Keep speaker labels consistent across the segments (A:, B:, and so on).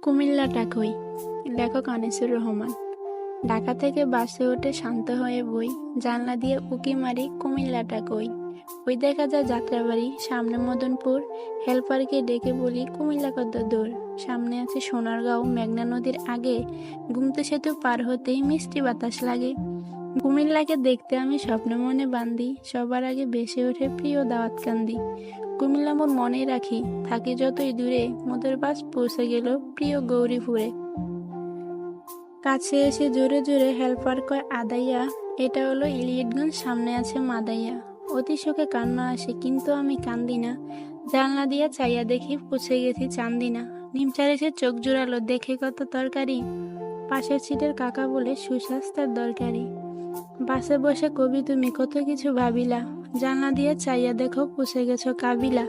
A: কুমিল্লাটা কই? লেখক আনিসুর রহমান। ঢাকা থেকে বাসে উঠে শান্ত হয়ে বই, জানলা দিয়ে উঁকি মারি কুমিল্লাটা কই। ওই দেখা যায় যাত্রাবাড়ি, সামনে মদনপুর। হেল্পারকে ডেকে বলি কুমিল্লা কত দূর। সামনে আছে সোনারগাঁও, মেঘনা নদীর আগে। গুমতি সেতু পার হতেই মিষ্টি বাতাস লাগে। কুমিল্লাকে দেখতে আমি স্বপ্ন মনে বান্ধি, সবার আগে ভেসে ওঠে প্রিয় দাওয়াত কান্দি। কুমিল্লা মোর মনে রাখি, থাকি যতই দূরে, মোদের বাস পৌঁছে গেল প্রিয় গৌরীপুরে। কাছে এসে জোরে জোরে হেল্পার কয় আদাইয়া, এটা হলো ইলিয়টগঞ্জ, সামনে আছে মাদাইয়া। অতি শোকে কান্না আসে কিন্তু আমি কান্দি না। জানলা দিয়া চাইয়া দেখি পৌঁছে গেছি চান্দিনা। নিমচার চোখ জোড়ালো, দেখে কত তরকারি। পাশের সিটের কাকা বলে সুস্বাস্থ্যের দরকারি। বাসে বসে কবি তুমি কত কিছু ভাবিলা, জানলা দিয়ে চাইয়া দেখো পৌঁছে গেছো কাবিলা।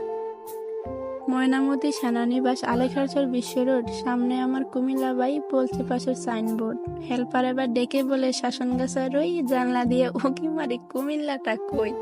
A: ময়নামতি সেনানিবাস, আলেখারচর বিশ্ব রোড, সামনে আমার কুমিল্লা বাই, বলছে পাশের সাইনবোর্ড। হেল্পার এবার ডেকে বলে শাসনগাছা রই, জানলা দিয়ে উঁকি মারি কুমিল্লাটা কই।